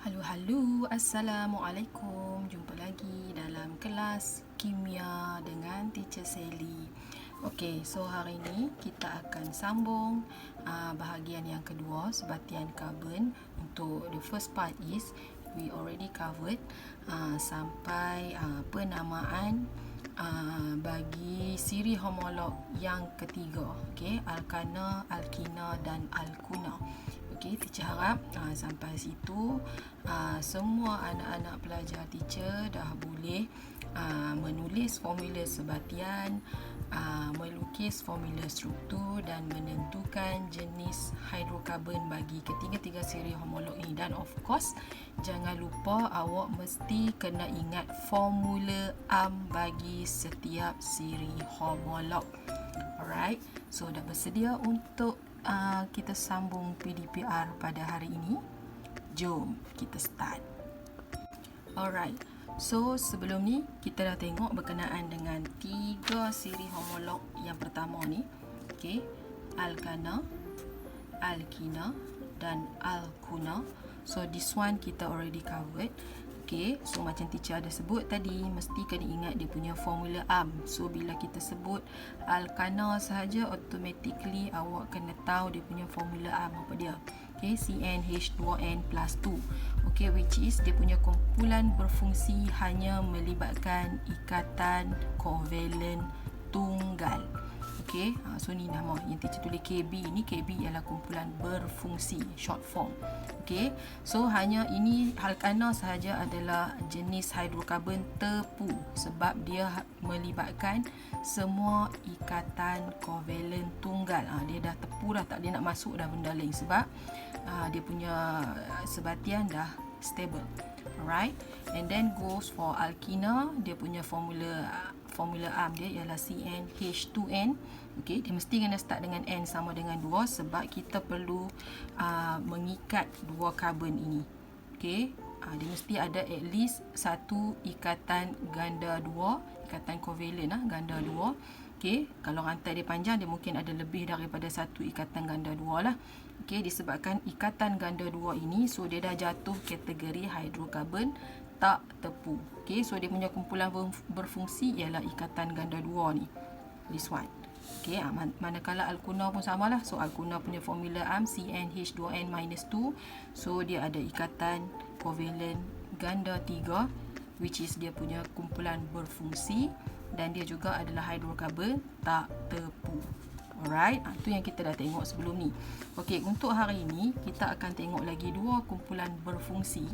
Halo, Assalamualaikum. Jumpa lagi dalam kelas kimia dengan Teacher Sally. Okey, so hari ini kita akan sambung bahagian yang kedua, sebatian karbon. Untuk the first part is we already covered sampai penamaan bagi siri homolog yang ketiga. Okey, alkana, alkina dan alkuna. Okey, teacher harap sampai situ semua anak-anak pelajar teacher dah boleh menulis formula sebatian, melukis formula struktur dan menentukan jenis hidrokarbon bagi ketiga-tiga siri homolog ini. Dan of course, jangan lupa awak mesti kena ingat formula bagi setiap siri homolog. Alright, so dah bersedia untuk kita sambung PDPR pada hari ini? Jom kita start. Alright, so sebelum ni kita dah tengok berkenaan dengan tiga siri homolog yang pertama ni. Okay, alkana, alkina dan alkuna. So this one kita already covered. Okay, so macam teacher ada sebut tadi, mesti kena ingat dia punya formula So bila kita sebut alkana sahaja, automatically awak kena tahu dia punya formula apa dia. Okay, CnH2n plus 2. Okay, which is dia punya kumpulan berfungsi hanya melibatkan ikatan kovalen tunggal. Okay, so ni nama yang teacher tulis KB ni. KB ialah kumpulan berfungsi, short form. Okay, so hanya ini alkana sahaja adalah jenis hidrokarbon tepu sebab dia melibatkan semua ikatan kovalen tunggal. Dia dah tepu dah, tak boleh nak masuk dah benda lain sebab dia punya sebatian dah stable. Alright, and then goes for alkina, dia punya formula dia ialah CnH2n. Okey, dia mesti kena start dengan N sama dengan 2 sebab kita perlu mengikat dua karbon ini. Okey, dia mesti ada at least satu ikatan ganda 2, ikatan kovalen ganda 2. Okey, kalau rantai dia panjang, dia mungkin ada lebih daripada satu ikatan ganda 2 lah. Okey, disebabkan ikatan ganda 2 ini, so dia dah jatuh kategori hidrokarbon tak tepu. Okey, so dia punya kumpulan berfungsi ialah ikatan ganda 2 ni. This one. Okey, manakala alkuna pun samalah. So alkuna punya formula CnH2n minus 2. So dia ada ikatan kovalen ganda 3, which is dia punya kumpulan berfungsi, dan dia juga adalah hidrokarbon tak tepu. Alright, itu yang kita dah tengok sebelum ni. Okey, untuk hari ini kita akan tengok lagi dua kumpulan berfungsi,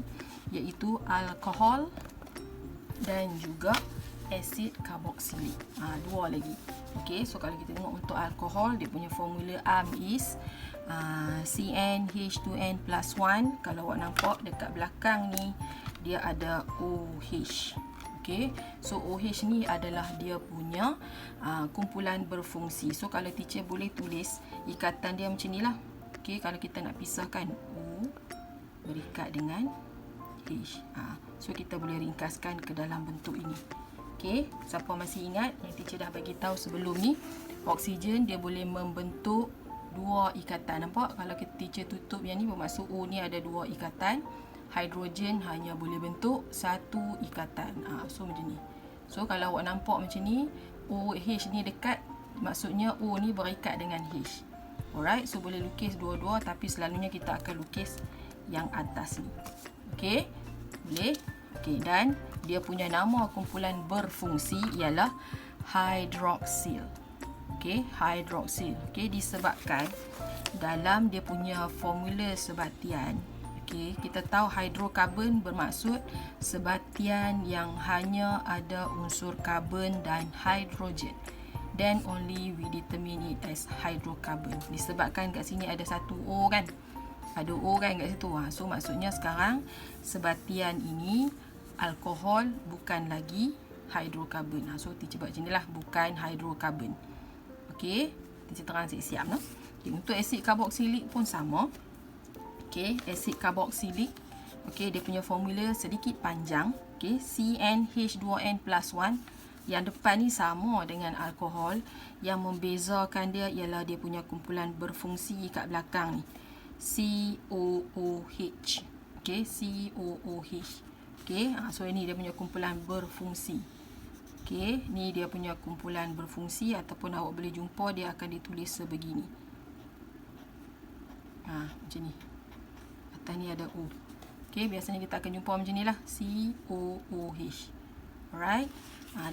iaitu alkohol dan juga asid karboksilik. Dua lagi. Okey, so kalau kita tengok untuk alkohol, dia punya formula is CnH2n plus 1. Kalau awak nampak dekat belakang ni, dia ada OH. Okey, so OH ni adalah dia punya kumpulan berfungsi. So kalau teacher boleh tulis ikatan dia macam ni lah. Okey, kalau kita nak pisahkan O berikat dengan H. So kita boleh ringkaskan ke dalam bentuk ini. Okey, siapa masih ingat yang teacher dah bagi tahu sebelum ni, oksigen dia boleh membentuk dua ikatan. Nampak? Kalau kita teacher tutup yang ni, bermaksud O ni ada dua ikatan. Hidrogen hanya boleh bentuk satu ikatan. So macam ni. So kalau awak nampak macam ni, OH ni dekat, maksudnya O ni berikat dengan H. Alright, so boleh lukis dua-dua, tapi selalunya kita akan lukis yang atas ni. Okey, boleh? Okey, dan dia punya nama kumpulan berfungsi ialah hidroksil. Okey, hidroksil. Okey, disebabkan dalam dia punya formula sebatian, okay, kita tahu hidrokarbon bermaksud sebatian yang hanya ada unsur karbon dan hidrogen. Then only we determine it as hydrocarbon. Disebabkan kat sini ada satu O kan. Ada O kan kat situ. So maksudnya sekarang sebatian ini alkohol bukan lagi hidrokarbon. So teacher buat macam ni lah, bukan hidrokarbon. Okey, teacher terang siap-siap no? Okay, untuk asid karboksilik pun sama. Okey, asid karboksilik, okey, dia punya formula sedikit panjang. Okey, CnH2n plus 1. Yang depan ni sama dengan alkohol. Yang membezakan dia ialah dia punya kumpulan berfungsi kat belakang ni, COOH. Okey, COOH. Okey, so ini dia punya kumpulan berfungsi. Okey, ni dia punya kumpulan berfungsi ataupun awak boleh jumpa dia akan ditulis sebegini. Macam ni. Atas ni ada O. Okey, biasanya kita akan jumpa macam ni lah. COOH. Alright.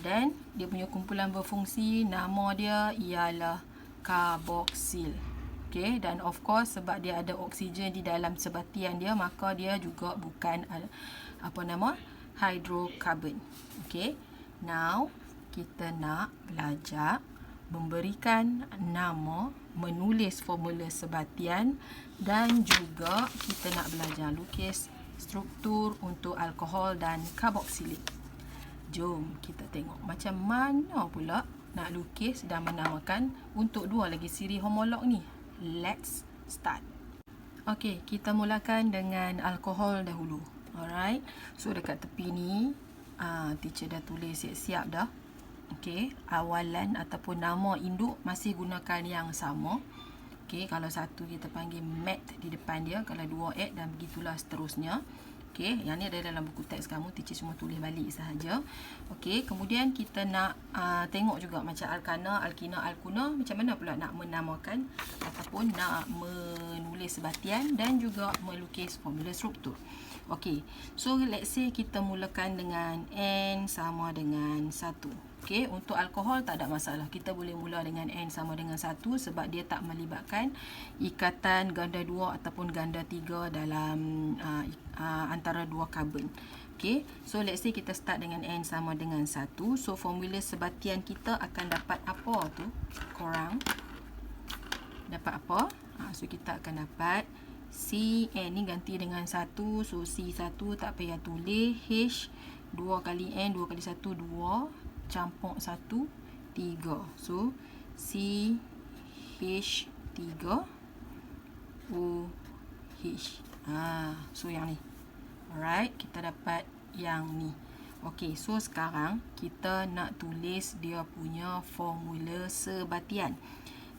Dan dia punya kumpulan berfungsi, nama dia ialah karboksil. Okey, dan of course sebab dia ada oksigen di dalam sebatian dia, maka dia juga bukan hidrokarbon. Okey. Now kita nak belajar memberikan nama, menulis formula sebatian, dan juga kita nak belajar lukis struktur untuk alkohol dan karboksilik. Jom kita tengok macam mana pula nak lukis dan menamakan untuk dua lagi siri homolog ni. Let's start. Okey, kita mulakan dengan alkohol dahulu. Alright. So dekat tepi ni teacher dah tulis siap-siap dah. Okey, awalan ataupun nama induk masih gunakan yang sama. Okey, kalau satu kita panggil mat di depan dia, kalau dua at, dan begitulah seterusnya. Okey, yang ni ada dalam buku teks kamu, teacher cuma tulis balik sahaja. Okey, kemudian kita nak tengok juga macam alkana, alkina, alkuna, macam mana pula nak menamakan ataupun nak menulis sebatian dan juga melukis formula struktur. Okey, so let's say kita mulakan dengan N sama dengan 1. Okey, untuk alkohol tak ada masalah. Kita boleh mula dengan N sama dengan 1 sebab dia tak melibatkan ikatan ganda 2 ataupun ganda 3 dalam antara dua karbon. Okey, so let's say kita start dengan N sama dengan 1. So formula sebatian kita akan dapat apa tu? Korang dapat apa? So kita akan dapat Cn ni ganti dengan 1. So C1 tak payah tulis. H 2 kali N, 2 kali 1, 2. Campur 1, 3. So CH3 OH. So yang ni. Alright, kita dapat yang ni. Okey, so sekarang kita nak tulis dia punya formula sebatian.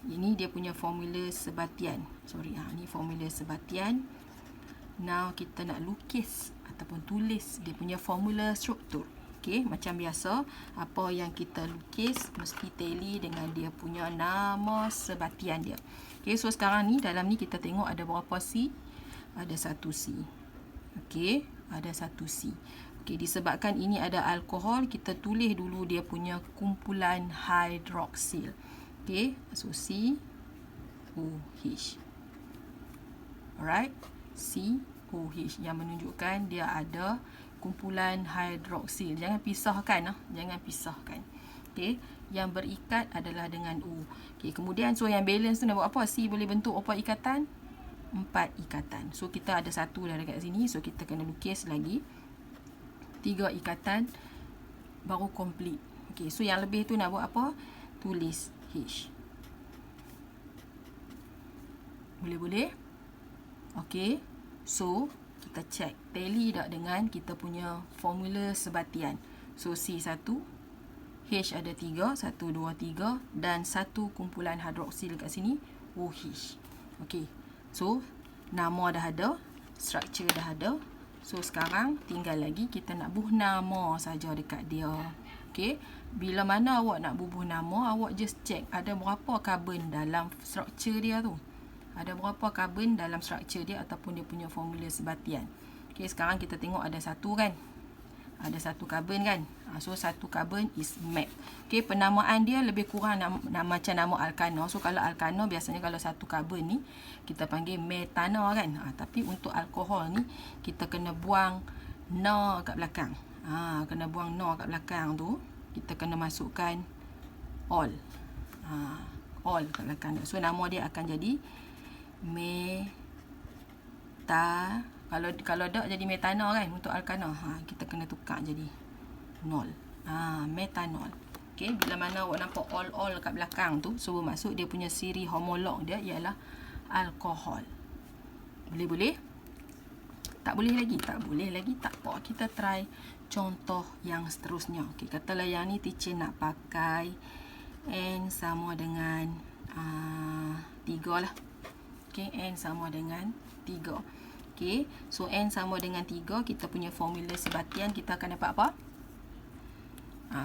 Ini dia punya formula sebatian. Ni formula sebatian. Now kita nak lukis ataupun tulis dia punya formula struktur. Okey, macam biasa, apa yang kita lukis mesti tally dengan dia punya nama sebatian dia. Okey, so sekarang ni dalam ni kita tengok ada berapa C? Ada 1 C. Okey, ada 1 C. Okey, disebabkan ini ada alkohol, kita tulis dulu dia punya kumpulan hidroksil. Okey, so COH. Alright, COH yang menunjukkan dia ada kumpulan hidroksil. Jangan pisahkan, jangan pisahkan. Okey, yang berikat adalah dengan O. Okey, kemudian so yang balance tu nak buat apa? C boleh bentuk berapa ikatan? 4 ikatan. So kita ada 1 dah dekat sini, so kita kena lukis lagi 3 ikatan baru complete. Okey, so yang lebih tu nak buat apa? Tulis H. Boleh-boleh? Okey, so kita check tally tak dengan kita punya formula sebatian. So C1, H ada 3, 1, 2, 3, dan 1 kumpulan hidroksil kat sini, OH. Okey, so nama dah ada, structure dah ada. So sekarang tinggal lagi kita nak bubuh nama saja dekat dia. Okey, bila mana awak nak bubuh nama, awak just check ada berapa karbon dalam struktur dia tu. Ada berapa karbon dalam struktur dia ataupun dia punya formula sebatian. Okey, sekarang kita tengok ada 1 kan. Ada 1 karbon kan. So 1 karbon is meth. Okey, penamaan dia lebih kurang macam nama alkana. So kalau alkana biasanya kalau 1 karbon ni kita panggil metana kan. Tapi untuk alkohol ni kita kena buang na kat belakang. Kena buang na kat belakang tu. Kita kena masukkan all. All kat belakang dia. So nama dia akan jadi kalau tak jadi metana kan untuk alkana. Kita kena tukar jadi nol. Metanol. Okey, bila mana awak nampak all kat belakang tu, so bermaksud dia punya siri homolog dia ialah alkohol. Boleh-boleh? Tak boleh lagi? Tak boleh lagi, tak apa. Kita try contoh yang seterusnya. Okey, katalah yang ni teacher nak pakai N sama dengan 3 lah. Okey, N sama dengan 3. Okey, so N sama dengan 3, kita punya formula sebatian kita akan dapat apa?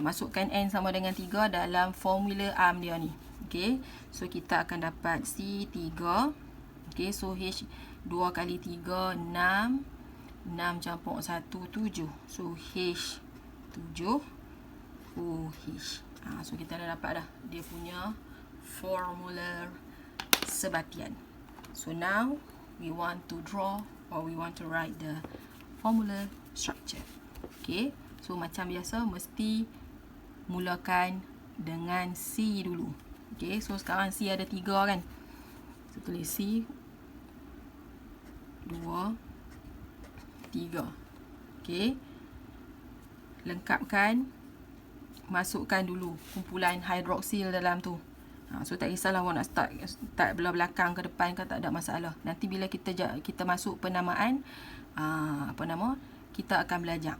Masukkan N sama dengan 3 dalam formula ARM dia ni. Okey, so kita akan dapat C3. Okey, so H 2 kali 3, 6. 6 campur 1, 7. So H 7 OH. So kita dah dapat dah dia punya formula sebatian. So now we want to draw or we want to write the formula structure. Okay, so macam biasa mesti mulakan dengan C dulu. Okay, so sekarang C ada 3 kan. So tulis C 2 3. Okay, lengkapkan, masukkan dulu kumpulan hidroksil dalam tu. So tak kisahlah awak nak start belah belakang ke depan ke, tak ada masalah. Nanti bila kita masuk penamaan, kita akan belajar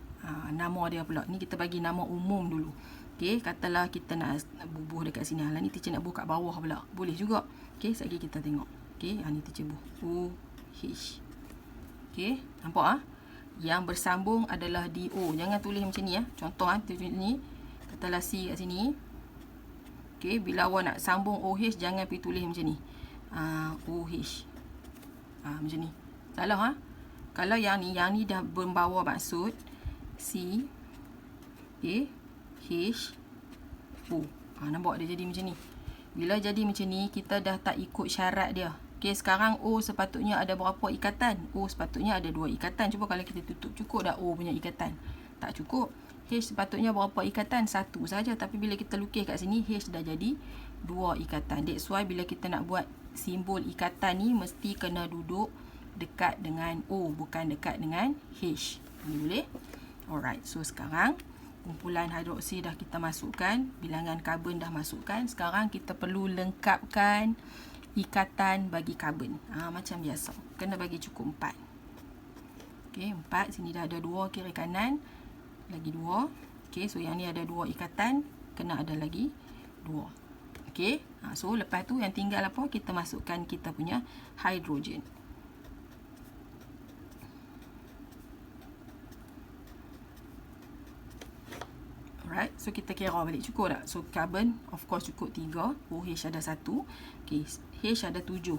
nama dia pula. Ni kita bagi nama umum dulu. Okey, katalah kita nak bubuh dekat sini. Lah ni teacher nak bubuh kat bawah pula. Boleh juga. Okey, sekejap kita tengok. Okey, ni teacher bubuh OH. Okey, nampak yang bersambung adalah DO. Jangan tulis macam ni Contoh tulis ni. Katalah C kat sini. Okey, bila awak nak sambung OH jangan pergi tulis macam ni. OH. Macam ni. Salah Kalau yang ni dah membawa maksud C. Okey, H O. Nampak dia jadi macam ni. Bila jadi macam ni, kita dah tak ikut syarat dia. Okey, sekarang O sepatutnya ada berapa ikatan? O sepatutnya ada 2 ikatan. Cuba kalau kita tutup, cukup dah O punya ikatan? Tak cukup. H sepatutnya berapa ikatan? 1 saja. Tapi bila kita lukis kat sini, H dah jadi 2 ikatan. That's why bila kita nak buat simbol ikatan ni, mesti kena duduk dekat dengan O, bukan dekat dengan H. Ini boleh? Alright, so sekarang kumpulan hidroksil dah kita masukkan, bilangan karbon dah masukkan. Sekarang kita perlu lengkapkan ikatan bagi karbon. Macam biasa, kena bagi cukup 4. Okey, 4. Sini dah ada 2 kiri kanan. Lagi 2. Okey, so yang ni ada 2 ikatan, kena ada lagi 2. Okey, so lepas tu yang tinggal apa? Kita masukkan kita punya hidrogen. Alright, so kita kira balik cukup tak? So carbon of course cukup 3, OH ada 1. Okey, H ada 7. 1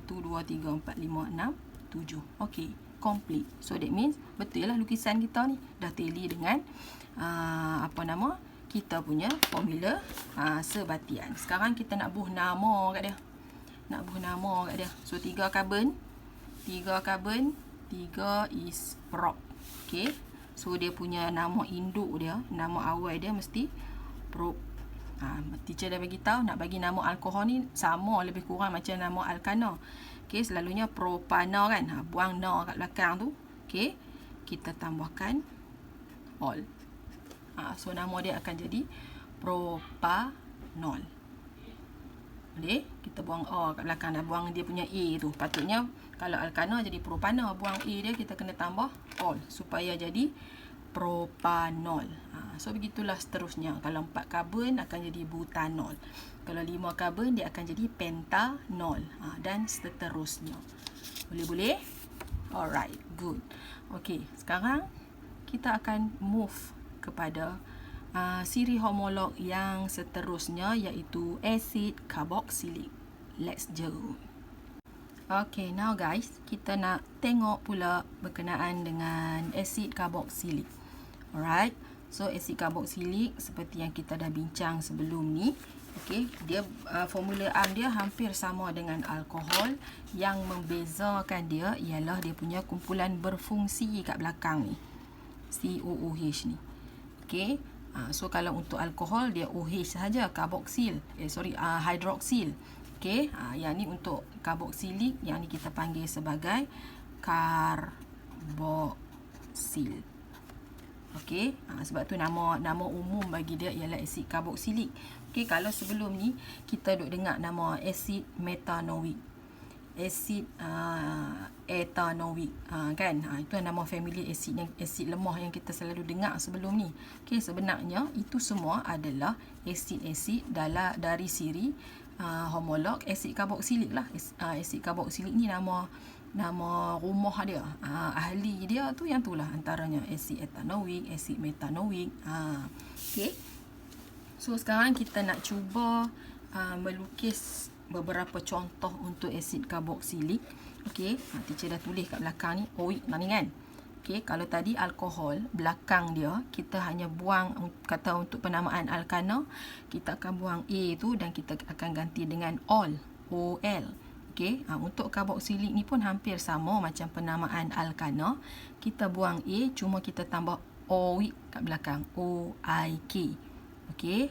2 3 4 5 6 7. Okey, complete. So that means betul lah lukisan kita ni dah tally dengan kita punya formula sebatian. Sekarang kita nak buh nama kat dia. So 3 karbon, 3 is prop. Okey, so dia punya nama induk dia, nama awal dia mesti prop. Teacher dah bagi tahu nak bagi nama alkohol ni sama lebih kurang macam nama alkana. Okey, selalunya propana kan. Buang na kat belakang tu. Okey, kita tambahkan ol. So nama dia akan jadi propanol. Boleh? Kita buang O kat belakang, dah buang dia punya A tu. Patutnya kalau alkana jadi propana, buang A dia, kita kena tambah ol supaya jadi propanol. So begitulah seterusnya. Kalau 4 karbon akan jadi butanol. Kalau 5 karbon dia akan jadi pentanol. Dan seterusnya. Boleh? Alright, good. Okey, sekarang kita akan move kepada siri homolog yang seterusnya, iaitu asid karboksilik. Let's go. Okay, now guys, kita nak tengok pula berkenaan dengan asid karboksilik. Alright, so asid karboksilik seperti yang kita dah bincang sebelum ni. Okay, dia formula ARM dia hampir sama dengan alkohol. Yang membezakan dia ialah dia punya kumpulan berfungsi kat belakang ni, COOH ni. Okay, so kalau untuk alkohol dia OH sahaja, karboksil, hidroksil. Okay, yang ni untuk karboksilik, yang ni kita panggil sebagai karboksil. Okay, sebab tu nama umum bagi dia ialah asid karboksilik. Okay, kalau sebelum ni kita duk dengar nama asid metanoik, asid etanoik, kan? Itu nama family asid, yang asid lemah yang kita selalu dengar sebelum ni. Okay, sebenarnya itu semua adalah asid-asid dari siri homolog asid karboksilik lah. Asid karboksilik ni nama nama rumah dia. Ahli dia tu yang tu lah, antaranya asid etanoik, asid metanoik. Okey. So sekarang kita nak cuba melukis beberapa contoh untuk asid karboksilik. Okey, teacher dah tulis kat belakang ni OIC ni kan. Okey, kalau tadi alkohol, belakang dia kita hanya buang, kata untuk penamaan alkana, kita akan buang A tu dan kita akan ganti dengan OL. Okey, untuk karboksilik ni pun hampir sama macam penamaan alkana. Kita buang A, cuma kita tambah OIC kat belakang, OIK. Okey,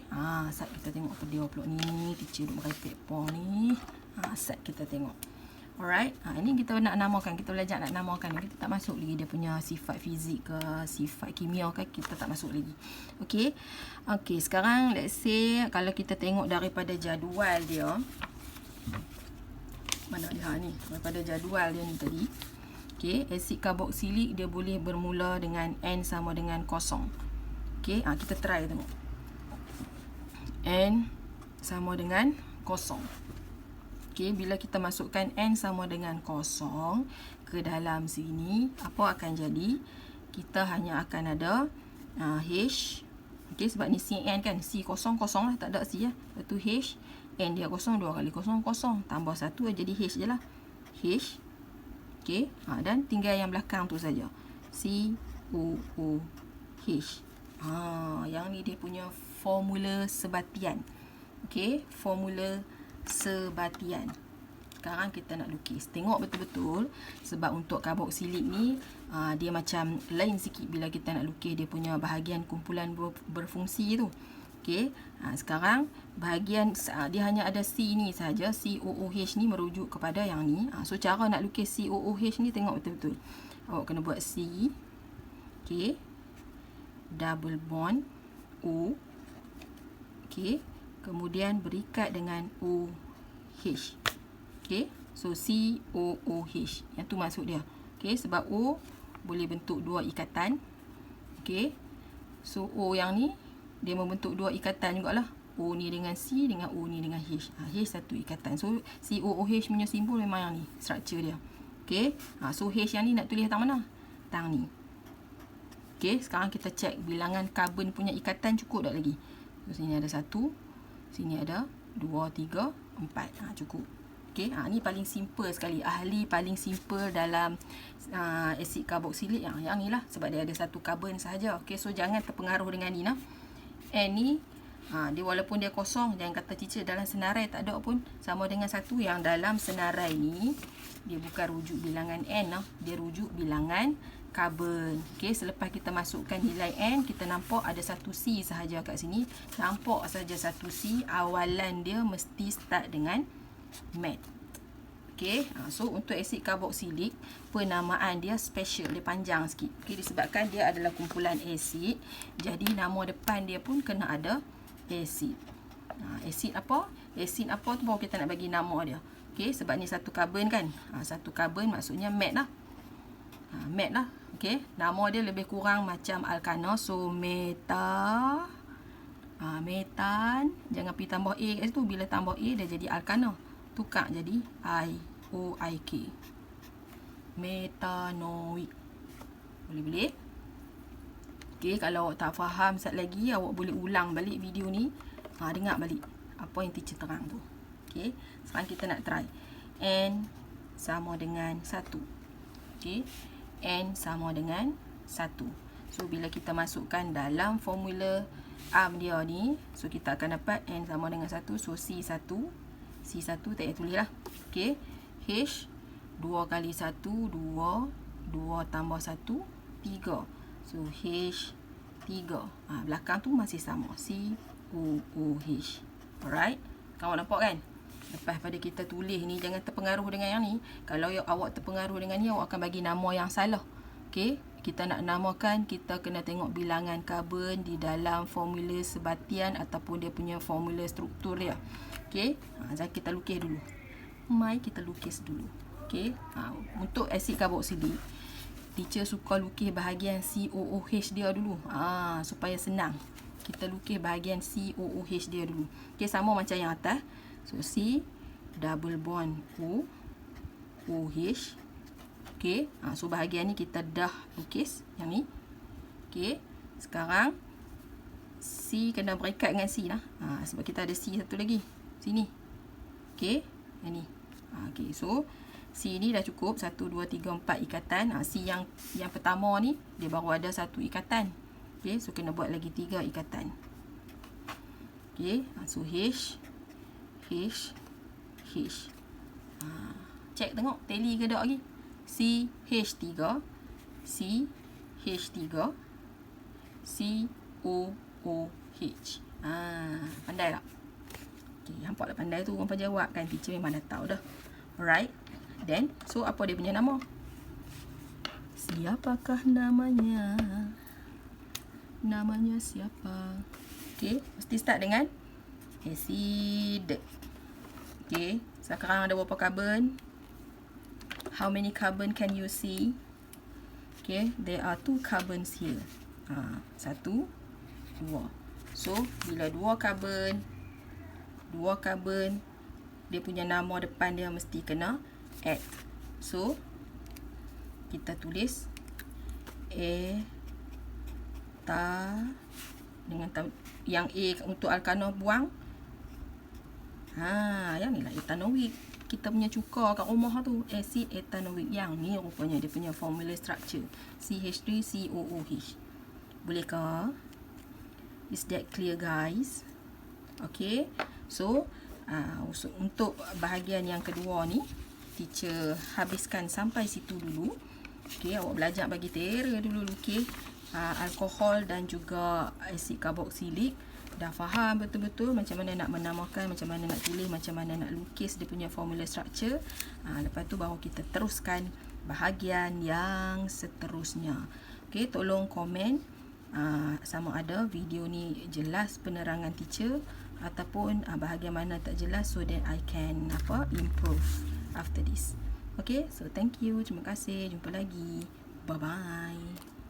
set kita tengok apa dia pula ni. Teacher duk merepek pon ni. Set kita tengok. Alright, ini kita nak namakan, kita belajar nak namakan. Kita tak masuk lagi dia punya sifat fizik ke, sifat kimia ke, kita tak masuk lagi. Okey. Okey, sekarang let's say kalau kita tengok daripada jadual dia. Mana dia ni? Daripada jadual dia ni tadi. Okey, asid karboksilik dia boleh bermula dengan N sama dengan 0. Okey, kita try tengok. N sama dengan 0. Okey, bila kita masukkan N sama dengan 0 ke dalam sini, apa akan jadi? Kita hanya akan ada H. Okey, sebab ni CN kan, C kosong lah, tak ada C lah. Lepas tu H, N dia kosong, 2 kali kosong, tambah 1 jadi H je lah. H. Okey, dan tinggal yang belakang tu saja. C, O, O, H. Yang ni dia punya formula sebatian. Okey, formula sebatian. Sekarang kita nak lukis. Tengok betul-betul, sebab untuk karboksilik ni dia macam lain sikit bila kita nak lukis dia punya bahagian kumpulan berfungsi tu. Okey, sekarang bahagian dia hanya ada C ni saja. COOH ni merujuk kepada yang ni. So cara nak lukis COOH ni tengok betul-betul. Awak kena buat C. Okey. Double bond O. Okey. Kemudian berikat dengan OH. Okey, so COOH. Yang tu maksud dia. Okey, sebab O boleh bentuk dua ikatan. Okey, so O yang ni dia membentuk dua ikatan jugalah. O ni dengan C dengan O ni dengan H. H satu ikatan. So COOH punya simbol memang yang ni, struktur dia. Okey, so H yang ni nak tulis tang mana? Tang ni. Okey, sekarang kita cek bilangan karbon punya ikatan cukup tak lagi. So sini ada 1. Sini ada 2, 3, 4. Cukup. Okey, ni paling simple sekali. Ahli paling simple dalam asid karboksilik yang ni lah. Sebab dia ada satu karbon sahaja. Okey, so jangan terpengaruh dengan ni lah. N ni, dia walaupun dia kosong, jangan kata teacher dalam senarai tak ada pun. Sama dengan 1 yang dalam senarai ni, dia bukan rujuk bilangan N lah. Dia rujuk bilangan karbon. Okey, selepas kita masukkan nilai N, kita nampak ada satu C sahaja kat sini. Nampak saja satu C, awalan dia mesti start dengan mat. Okey, so untuk asid karboksilik, penamaan dia special, dia panjang sikit. Okey, disebabkan dia adalah kumpulan asid, jadi nama depan dia pun kena ada asid. Asid apa? Asid apa tu baru kita nak bagi nama dia. Okey, sebab ni satu karbon kan. Satu karbon maksudnya mat lah. Mat lah. Okey, nama dia lebih kurang macam alkana. So meta, metan. Jangan pergi tambah A kat situ. Bila tambah A dia jadi alkana. Tukar jadi IOIK. Metanoik. Boleh-boleh. Okey, kalau awak tak faham sekali lagi, awak boleh ulang balik video ni. Dengar balik apa yang teacher terang tu. Okey, sekarang kita nak try. N sama dengan 1. Okey, N sama dengan 1. So, bila kita masukkan dalam formula ARM dia ni, so kita akan dapat N sama dengan 1. So, C1 tak payah tulis lah. Okey, H 2 kali 1, 2. 2 tambah 1, 3. So, H3. Belakang tu masih sama. COOH. Alright. Kamu nampak kan? Lepas pada kita tulis ni, jangan terpengaruh dengan yang ni. Kalau awak terpengaruh dengan ni, awak akan bagi nama yang salah. Okey, kita nak namakan, kita kena tengok bilangan karbon di dalam formula sebatian ataupun dia punya formula struktur dia. Okey, jadi kita lukis dulu. Mai kita lukis dulu. Okey, untuk asid karboksilik, teacher suka lukis bahagian COOH dia dulu. Supaya senang. Kita lukis bahagian COOH dia dulu. Okey, sama macam yang atas. So, C double bond O, OH, Okey, so bahagian ni kita dah lukis yang ni. Okey, sekarang C kena berikat dengan C lah. Sebab kita ada C satu lagi sini. Okey, yang ni. Okey, so C ni dah cukup 1 2 3 4 ikatan. C yang pertama ni dia baru ada satu ikatan. Okey, so kena buat lagi 3 ikatan. Okey, so H. Cek tengok tally ke tak lagi. C H3, C H3, C O O H. Pandai tak? Okey, nampak tak pandai tu orang jawab kan, teacher memang dah tahu dah. Alright. Then, so apa dia punya nama? Siapakah namanya? Namanya siapa? Okey, mesti start dengan acid. Okey, sekarang ada berapa carbon? How many carbon can you see? Okay, there are 2 carbons here. 1, 2. So, bila 2 carbon, dia punya nama depan dia mesti kena add. So, kita tulis dengan yang A untuk alkano buang. Yang ni lah etanoic. Kita punya cuka kat rumah tu, acid etanoic. Yang ni rupanya dia punya formula structure, CH3COOH. Boleh ke? Is that clear guys? Okay, so untuk bahagian yang kedua ni teacher habiskan sampai situ dulu. Okay, awak belajar bagi Tera dulu lukis alkohol dan juga asid karboksilik. Dah faham betul-betul macam mana nak menamakan, macam mana nak tulis, macam mana nak lukis dia punya formula structure. Lepas tu baru kita teruskan bahagian yang seterusnya. Okay, tolong komen sama ada video ni jelas penerangan teacher ataupun bahagian mana tak jelas, so that I can improve after this. Okay, so thank you, terima kasih, jumpa lagi, bye bye.